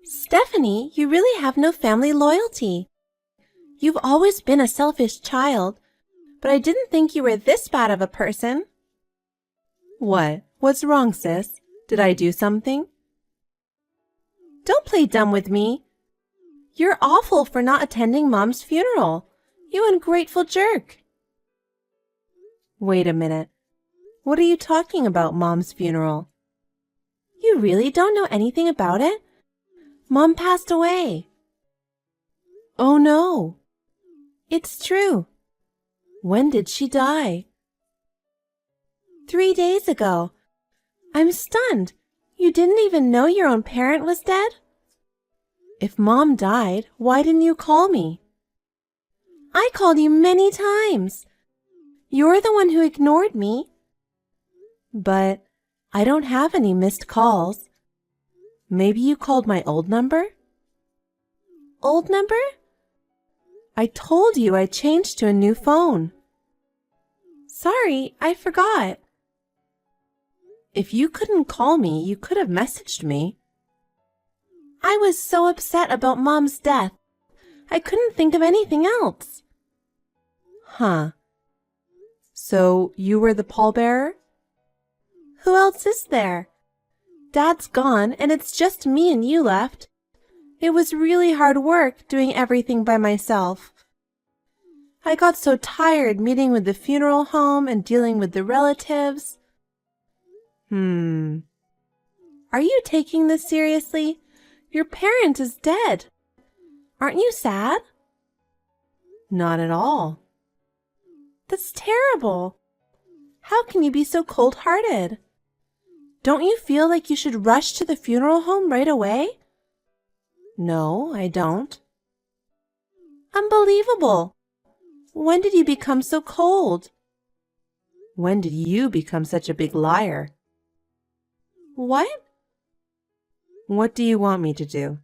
Stephanie, you really have no family loyalty. You've always been a selfish child, but I didn't think you were this bad of a person. What? What's wrong, sis? Did I do something? Don't play dumb with me. You're awful for not attending Mom's funeral. You ungrateful jerk. Wait a minute. What are you talking about, Mom's funeral? You really don't know anything about it? Mom passed away. Oh no. It's true. When did she die? 3 days ago. I'm stunned. You didn't even know your own parent was dead? If Mom died, why didn't you call me? I called you many times. You're the one who ignored me. But I don't have any missed calls. Maybe you called my old number? Old number? I told you I changed to a new phone. Sorry, I forgot. If you couldn't call me, you could have messaged me. I was so upset about Mom's death. I couldn't think of anything else. Huh. So you were the pallbearer? Who else is there? Dad's gone, and it's just me and you left. It was really hard work doing everything by myself. I got so tired meeting with the funeral home and dealing with the relatives. Are you taking this seriously? Your parent is dead. Aren't you sad? Not at all. That's terrible. How can you be so cold-hearted? Don't you feel like you should rush to the funeral home right away? No, I don't. Unbelievable. When did you become so cold? When did you become such a big liar? What? What do you want me to do?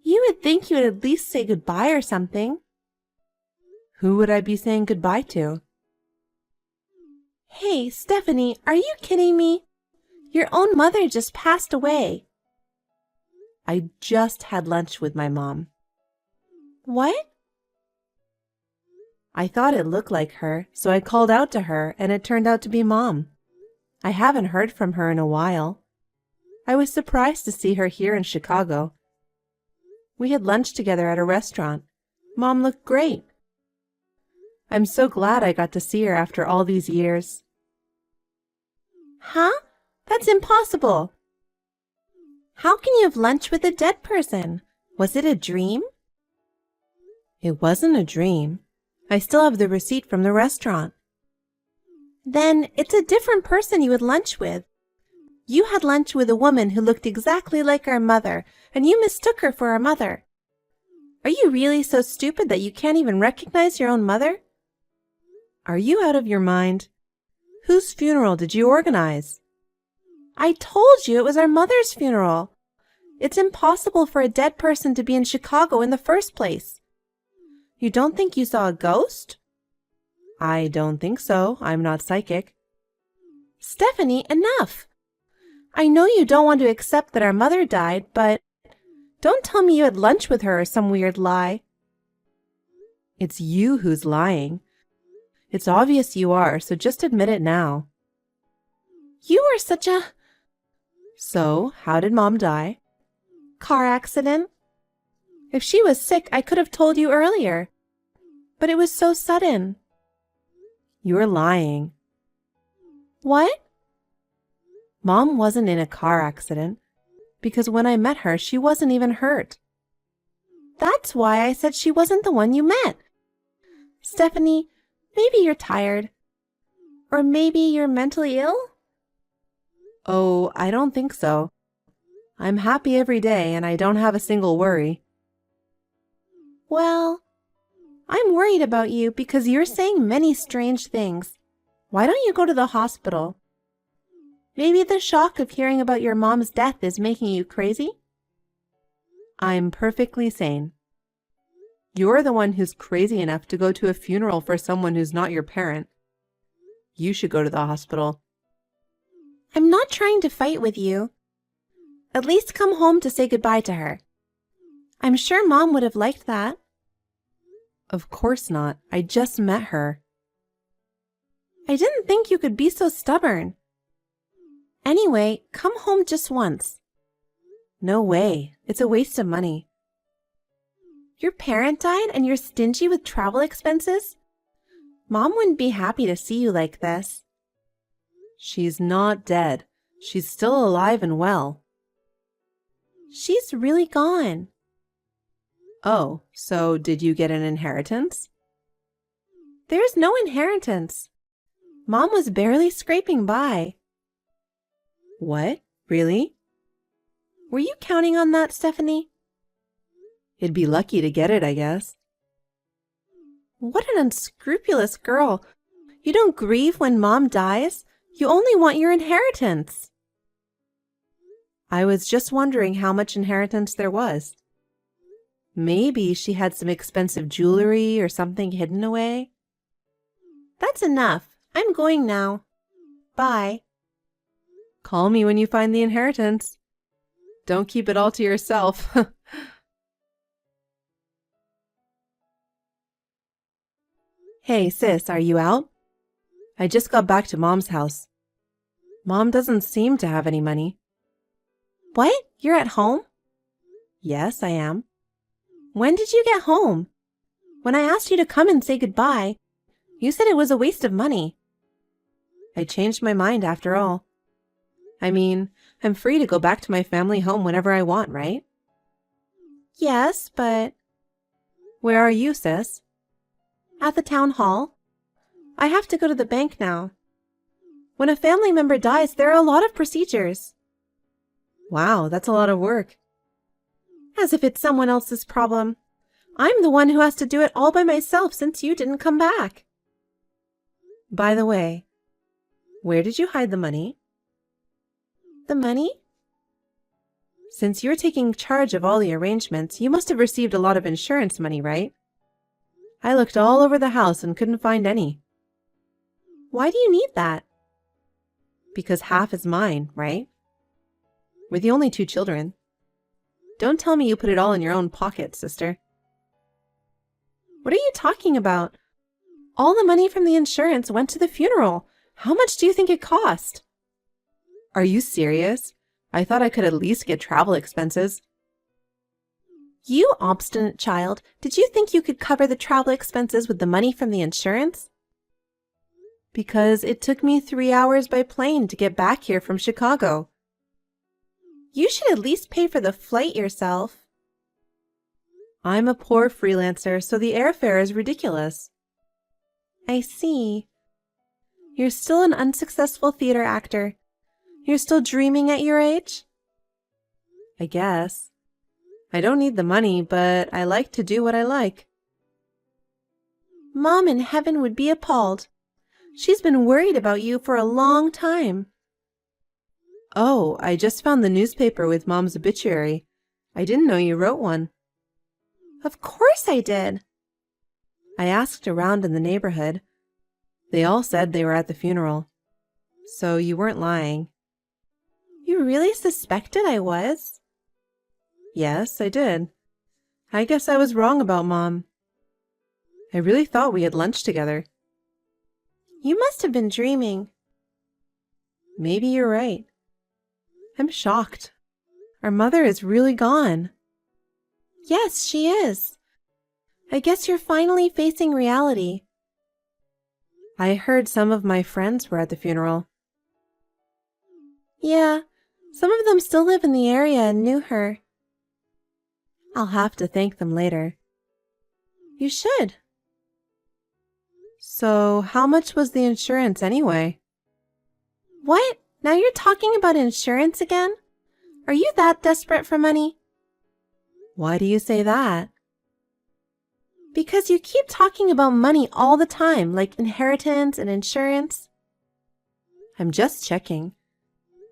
You would think you would at least say goodbye or something. Who would I be saying goodbye to? Hey, Stephanie, are you kidding me? Your own mother just passed away. I just had lunch with my mom. What? I thought it looked like her, so I called out to her, and it turned out to be Mom. I haven't heard from her in a while. I was surprised to see her here in Chicago. We had lunch together at a restaurant. Mom looked great. I'm so glad I got to see her after all these years. Huh? That's impossible. How can you have lunch with a dead person? Was it a dream? It wasn't a dream. I still have the receipt from the restaurant. Then it's a different person you had lunch with. You had lunch with a woman who looked exactly like our mother, and you mistook her for our mother. Are you really so stupid that you can't even recognize your own mother? Are you out of your mind? Whose funeral did you organize? I told you it was our mother's funeral. It's impossible for a dead person to be in Chicago in the first place. You don't think you saw a ghost? I don't think so. I'm not psychic. Stephanie, enough. I know you don't want to accept that our mother died, but don't tell me you had lunch with her or some weird lie. It's you who's lying. It's obvious you are, so just admit it now. You are such a... So, how did Mom die? Car accident. If she was sick, I could have told you earlier. But it was so sudden. You're lying. What? Mom wasn't in a car accident, because when I met her, she wasn't even hurt. That's why I said she wasn't the one you met. Stephanie, maybe you're tired. Or maybe you're mentally ill? Oh, I don't think so. I'm happy every day and I don't have a single worry. Well, I'm worried about you because you're saying many strange things. Why don't you go to the hospital? Maybe the shock of hearing about your mom's death is making you crazy? I'm perfectly sane. You're the one who's crazy enough to go to a funeral for someone who's not your parent. You should go to the hospital. I'm not trying to fight with you. At least come home to say goodbye to her. I'm sure Mom would have liked that. Of course not. I just met her. I didn't think you could be so stubborn. Anyway, come home just once. No way. It's a waste of money. Your parent died and you're stingy with travel expenses? Mom wouldn't be happy to see you like this. She's not dead. She's still alive and well. She's really gone. Oh, so did you get an inheritance? There's no inheritance. Mom was barely scraping by. What? Really? Were you counting on that, Stephanie? You'd be lucky to get it, I guess. What an unscrupulous girl. You don't grieve when Mom dies. You only want your inheritance. I was just wondering how much inheritance there was. Maybe she had some expensive jewelry or something hidden away. That's enough. I'm going now. Bye. Call me when you find the inheritance. Don't keep it all to yourself. Hey, sis, are you out? I just got back to Mom's house. Mom doesn't seem to have any money. What? You're at home? Yes, I am. When did you get home? When I asked you to come and say goodbye, you said it was a waste of money. I changed my mind after all. I mean, I'm free to go back to my family home whenever I want, right? Yes, but... Where are you, sis? At the town hall. I have to go to the bank now. When a family member dies, there are a lot of procedures. Wow, that's a lot of work. As if it's someone else's problem. I'm the one who has to do it all by myself since you didn't come back. By the way, where did you hide the money? The money? Since you're taking charge of all the arrangements, you must have received a lot of insurance money, right? I looked all over the house and couldn't find any. Why do you need that? Because half is mine, right? We're the only 2 children. Don't tell me you put it all in your own pocket, sister. What are you talking about? All the money from the insurance went to the funeral. How much do you think it cost? Are you serious? I thought I could at least get travel expenses. You obstinate child. Did you think you could cover the travel expenses with the money from the insurance? Because it took me 3 hours by plane to get back here from Chicago. You should at least pay for the flight yourself. I'm a poor freelancer, so the airfare is ridiculous. I see. You're still an unsuccessful theater actor. You're still dreaming at your age? I guess. I don't need the money, but I like to do what I like. Mom in heaven would be appalled. She's been worried about you for a long time. Oh, I just found the newspaper with Mom's obituary. I didn't know you wrote one. Of course I did. I asked around in the neighborhood. They all said they were at the funeral. So you weren't lying. You really suspected I was? Yes, I did. I guess I was wrong about Mom. I really thought we had lunch together. You must have been dreaming. Maybe you're right. I'm shocked. Our mother is really gone. Yes, she is. I guess you're finally facing reality. I heard some of my friends were at the funeral. Yeah, some of them still live in the area and knew her. I'll have to thank them later. You should. So, how much was the insurance anyway? What? Now you're talking about insurance again? Are you that desperate for money? Why do you say that? Because you keep talking about money all the time, like inheritance and insurance. I'm just checking.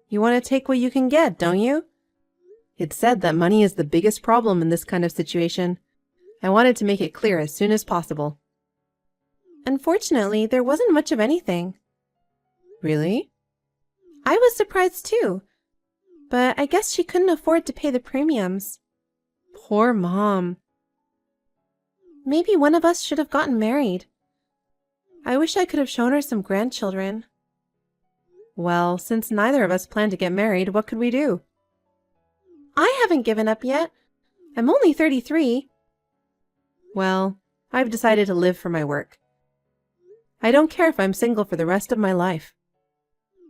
You want to take what you can get, don't you? It's said that money is the biggest problem in this kind of situation. I wanted to make it clear as soon as possible. Unfortunately, there wasn't much of anything. Really? I was surprised too. But I guess she couldn't afford to pay the premiums. Poor Mom. Maybe one of us should have gotten married. I wish I could have shown her some grandchildren. Well, since neither of us plan to get married, what could we do? I haven't given up yet. I'm only 33. Well, I've decided to live for my work. I don't care if I'm single for the rest of my life.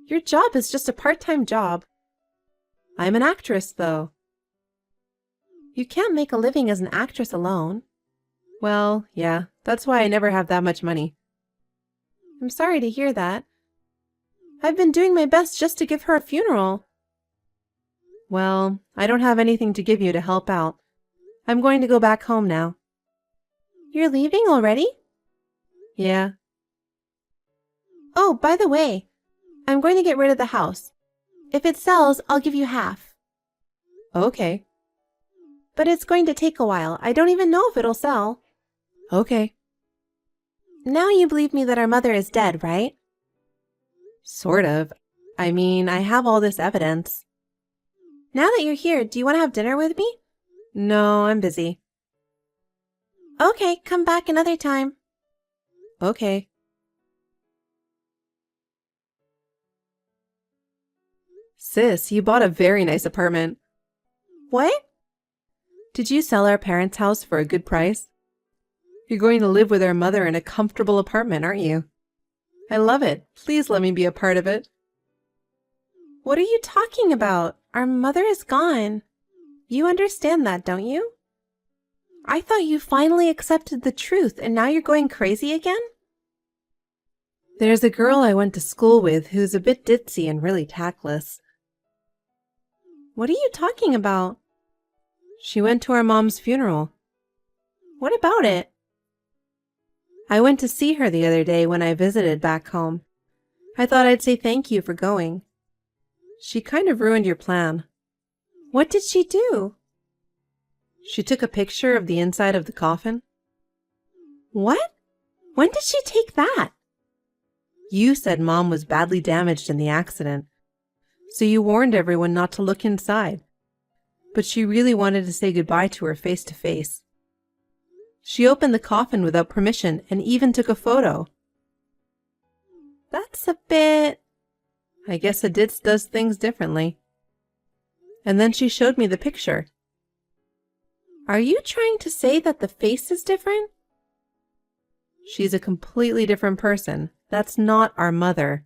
Your job is just a part-time job. I'm an actress, though. You can't make a living as an actress alone. Well, yeah, that's why I never have that much money. I'm sorry to hear that. I've been doing my best just to give her a funeral. Well, I don't have anything to give you to help out. I'm going to go back home now. You're leaving already? Yeah. Oh, by the way, I'm going to get rid of the house. If it sells, I'll give you half. Okay. But it's going to take a while. I don't even know if it'll sell. Okay. Now you believe me that our mother is dead, right? Sort of. I mean, I have all this evidence. Now that you're here, do you want to have dinner with me? No, I'm busy. Okay, come back another time. Okay. Sis, you bought a very nice apartment. What? Did you sell our parents' house for a good price? You're going to live with our mother in a comfortable apartment, aren't you? I love it. Please let me be a part of it. What are you talking about? Our mother is gone. You understand that, don't you? I thought you finally accepted the truth and now you're going crazy again? There's a girl I went to school with who's a bit ditzy and really tactless. What are you talking about? She went to our mom's funeral. What about it? I went to see her the other day when I visited back home. I thought I'd say thank you for going. She kind of ruined your plan. What did she do? She took a picture of the inside of the coffin. What? When did she take that? You said Mom was badly damaged in the accident, so you warned everyone not to look inside. But she really wanted to say goodbye to her face to face. She opened the coffin without permission and even took a photo. That's a bit... I guess a ditz does things differently. And then she showed me the picture. Are you trying to say that the face is different? She's a completely different person. That's not our mother.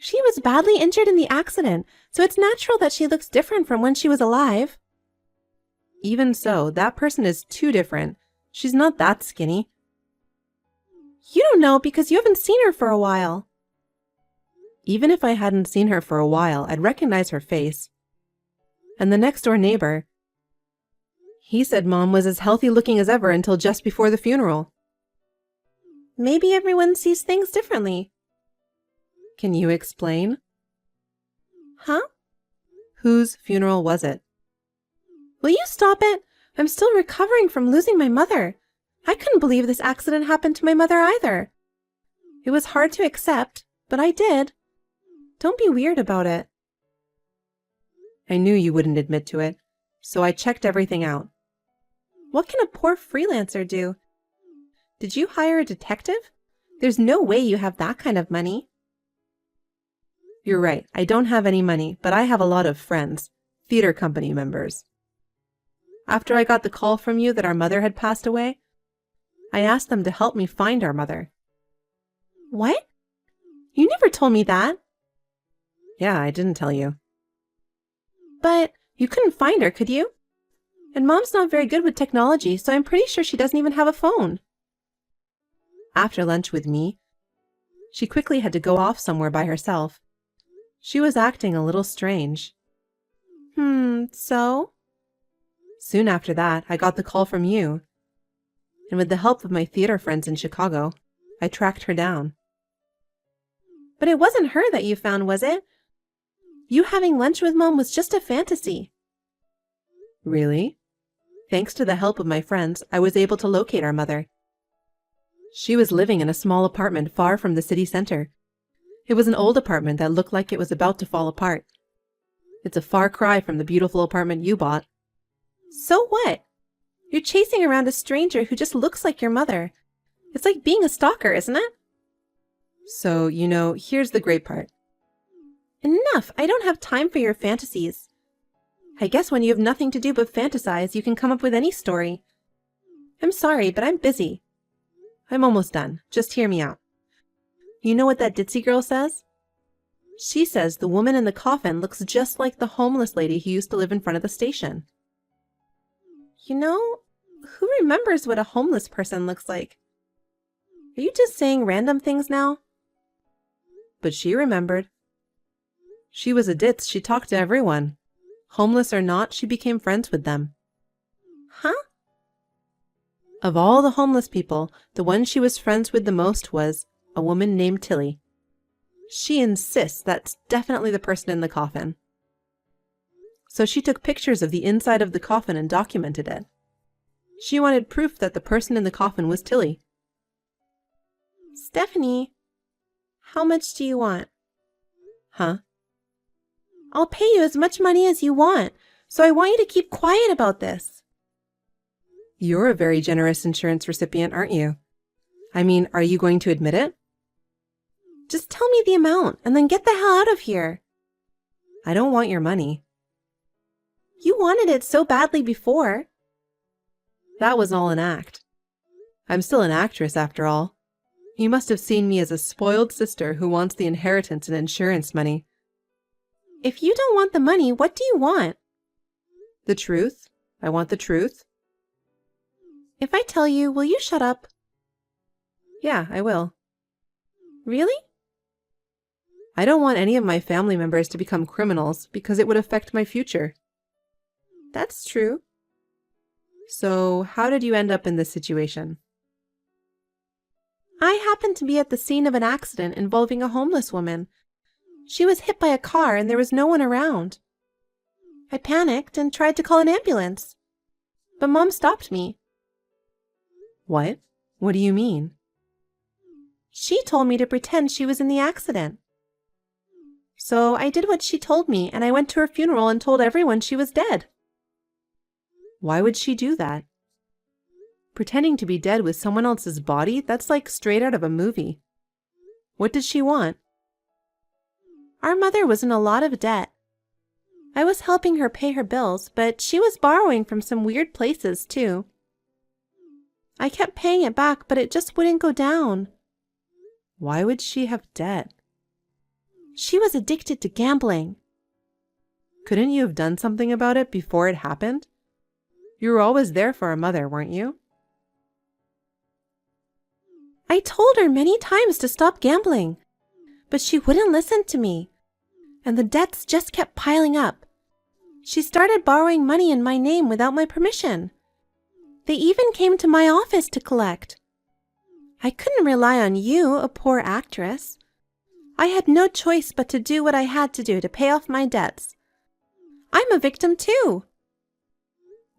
She was badly injured in the accident, so it's natural that she looks different from when she was alive. Even so, that person is too different. She's not that skinny. You don't know because you haven't seen her for a while. Even if I hadn't seen her for a while, I'd recognize her face. And the next-door neighbor, he said Mom was as healthy looking as ever until just before the funeral. Maybe everyone sees things differently. Can you explain? Huh? Whose funeral was it? Will you stop it? I'm still recovering from losing my mother. I couldn't believe this accident happened to my mother either. It was hard to accept, but I did. Don't be weird about it. I knew you wouldn't admit to it, so I checked everything out. What can a poor freelancer do? Did you hire a detective? There's no way you have that kind of money. You're right, I don't have any money, but I have a lot of friends, theater company members. After I got the call from you that our mother had passed away, I asked them to help me find our mother. What? You never told me that. Yeah, I didn't tell you. But you couldn't find her, could you? And Mom's not very good with technology, so I'm pretty sure she doesn't even have a phone. After lunch with me, she quickly had to go off somewhere by herself. She was acting a little strange. So? Soon after that, I got the call from you. And with the help of my theater friends in Chicago, I tracked her down. But it wasn't her that you found, was it? You having lunch with Mom was just a fantasy. Really? Thanks to the help of my friends, I was able to locate our mother. She was living in a small apartment far from the city center. It was an old apartment that looked like it was about to fall apart. It's a far cry from the beautiful apartment you bought. So what? You're chasing around a stranger who just looks like your mother. It's like being a stalker, isn't it? So, here's the great part. Enough! I don't have time for your fantasies. I guess when you have nothing to do but fantasize, you can come up with any story. I'm sorry, but I'm busy. I'm almost done. Just hear me out. You know what that ditzy girl says? She says the woman in the coffin looks just like the homeless lady who used to live in front of the station. Who remembers what a homeless person looks like? Are you just saying random things now? But she remembered. She was a ditz. She talked to everyone. Homeless or not, she became friends with them. Huh? Of all the homeless people, the one she was friends with the most was a woman named Tilly. She insists that's definitely the person in the coffin. So she took pictures of the inside of the coffin and documented it. She wanted proof that the person in the coffin was Tilly. Stephanie, how much do you want? Huh? I'll pay you as much money as you want, so I want you to keep quiet about this. You're a very generous insurance recipient, aren't you? I mean, are you going to admit it? Just tell me the amount and then get the hell out of here. I don't want your money. You wanted it so badly before. That was all an act. I'm still an actress after all. You must have seen me as a spoiled sister who wants the inheritance and insurance money. If you don't want the money, what do you want? The truth. I want the truth. If I tell you, will you shut up? Yeah, I will. Really? I don't want any of my family members to become criminals because it would affect my future. That's true. So, how did you end up in this situation? I happened to be at the scene of an accident involving a homeless woman. She was hit by a car and there was no one around. I panicked and tried to call an ambulance, but Mom stopped me. What? What do you mean? She told me to pretend she was in the accident. So I did what she told me and I went to her funeral and told everyone she was dead. Why would she do that? Pretending to be dead with someone else's body? That's like straight out of a movie. What did she want? Our mother was in a lot of debt. I was helping her pay her bills, but she was borrowing from some weird places too. I kept paying it back, but it just wouldn't go down. Why would she have debt? She was addicted to gambling. Couldn't you have done something about it before it happened? You were always there for our mother, weren't you? I told her many times to stop gambling, but she wouldn't listen to me, and the debts just kept piling up. She started borrowing money in my name without my permission. They even came to my office to collect. I couldn't rely on you, a poor actress. I had no choice but to do what I had to do to pay off my debts. I'm a victim too.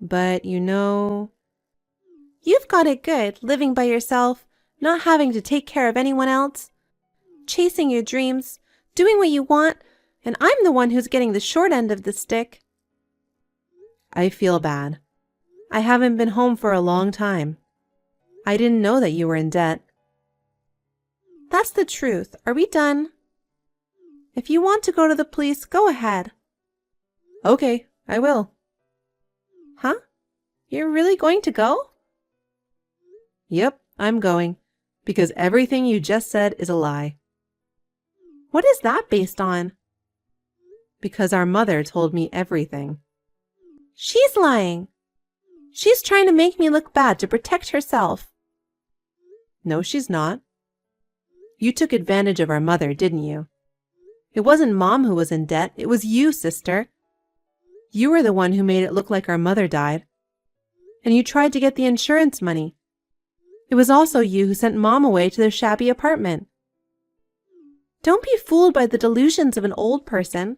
But you've got it good, living by yourself, not having to take care of anyone else, chasing your dreams, doing what you want, and I'm the one who's getting the short end of the stick. I feel bad. I haven't been home for a long time. I didn't know that you were in debt. That's the truth. Are we done? If you want to go to the police, go ahead. Okay, I will. Huh? You're really going to go? Yep, I'm going. Because everything you just said is a lie. What is that based on? Because our mother told me everything. She's lying. She's trying to make me look bad to protect herself. No, she's not. You took advantage of our mother, didn't you? It wasn't Mom who was in debt. It was you, sister. You were the one who made it look like our mother died. And you tried to get the insurance money. It was also you who sent Mom away to their shabby apartment. Don't be fooled by the delusions of an old person.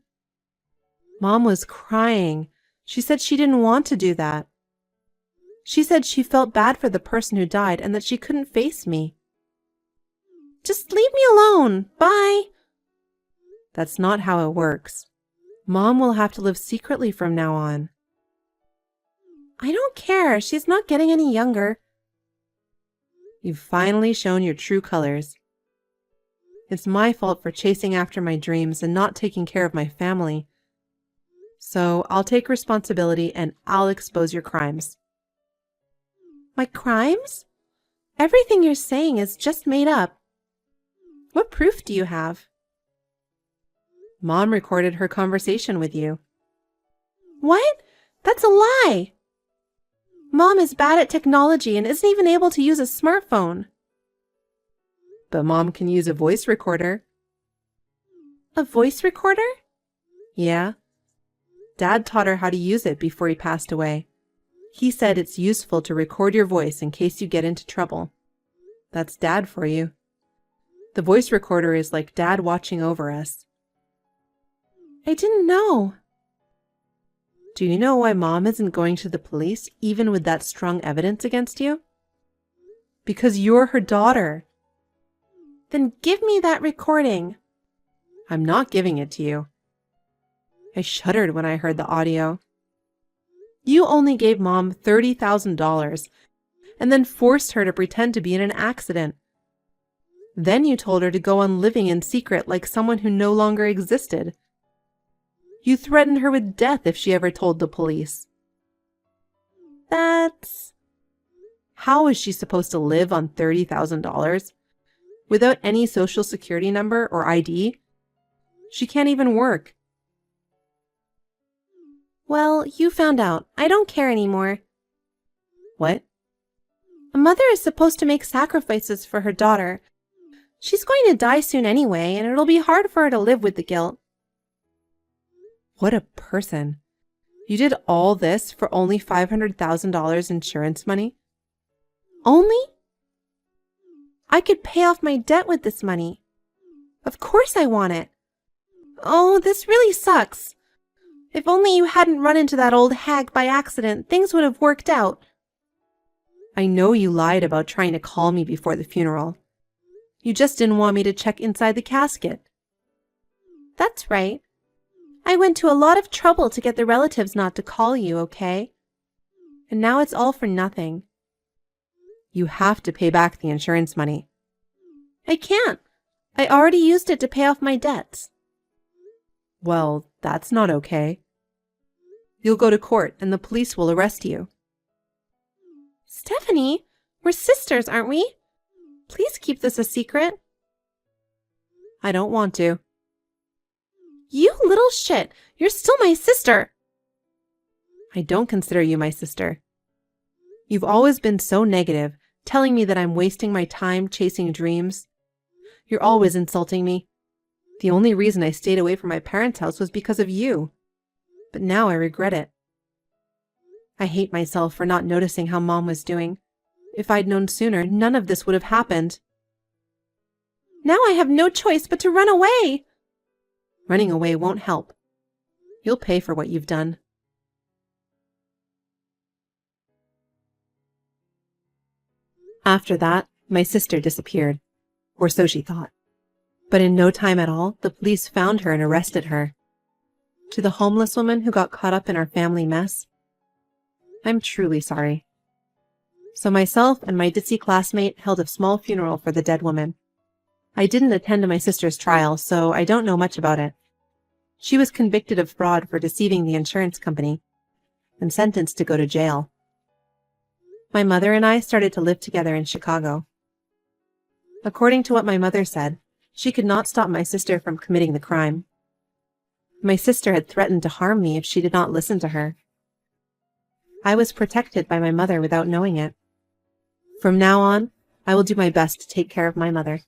Mom was crying. She said she didn't want to do that. She said she felt bad for the person who died and that she couldn't face me. Just leave me alone. Bye. That's not how it works. Mom will have to live secretly from now on. I don't care. She's not getting any younger. You've finally shown your true colors. It's my fault for chasing after my dreams and not taking care of my family. So I'll take responsibility and I'll expose your crimes. My crimes? Everything you're saying is just made up. What proof do you have? Mom recorded her conversation with you. What? That's a lie! Mom is bad at technology and isn't even able to use a smartphone. But Mom can use a voice recorder. A voice recorder? Yeah. Dad taught her how to use it before he passed away. He said it's useful to record your voice in case you get into trouble. That's Dad for you. The voice recorder is like Dad watching over us. I didn't know. Do you know why Mom isn't going to the police even with that strong evidence against you? Because you're her daughter. Then give me that recording. I'm not giving it to you. I shuddered when I heard the audio. You only gave Mom $30,000 and then forced her to pretend to be in an accident. Then you told her to go on living in secret like someone who no longer existed. You threatened her with death if she ever told the police. How is she supposed to live on $30,000? Without any social security number or ID? She can't even work. Well, you found out. I don't care anymore. What? A mother is supposed to make sacrifices for her daughter. She's going to die soon anyway, and it'll be hard for her to live with the guilt. What a person. You did all this for only $500,000 insurance money? Only? I could pay off my debt with this money. Of course I want it. Oh, this really sucks. If only you hadn't run into that old hag by accident, things would have worked out. I know you lied about trying to call me before the funeral. You just didn't want me to check inside the casket. That's right. I went to a lot of trouble to get the relatives not to call you, okay? And now it's all for nothing. You have to pay back the insurance money. I can't. I already used it to pay off my debts. Well, that's not okay. You'll go to court and the police will arrest you. Stephanie, we're sisters, aren't we? Please keep this a secret. I don't want to. You little shit! You're still my sister! I don't consider you my sister. You've always been so negative, telling me that I'm wasting my time chasing dreams. You're always insulting me. The only reason I stayed away from my parents' house was because of you. But now I regret it. I hate myself for not noticing how Mom was doing. If I'd known sooner, none of this would have happened. Now I have no choice but to run away! Running away won't help. You'll pay for what you've done. After that, my sister disappeared, or so she thought. But in no time at all, the police found her and arrested her. To the homeless woman who got caught up in our family mess, I'm truly sorry. So myself and my ditzy classmate held a small funeral for the dead woman. I didn't attend my sister's trial, so I don't know much about it. She was convicted of fraud for deceiving the insurance company and sentenced to go to jail. My mother and I started to live together in Chicago. According to what my mother said, she could not stop my sister from committing the crime. My sister had threatened to harm me if she did not listen to her. I was protected by my mother without knowing it. From now on, I will do my best to take care of my mother.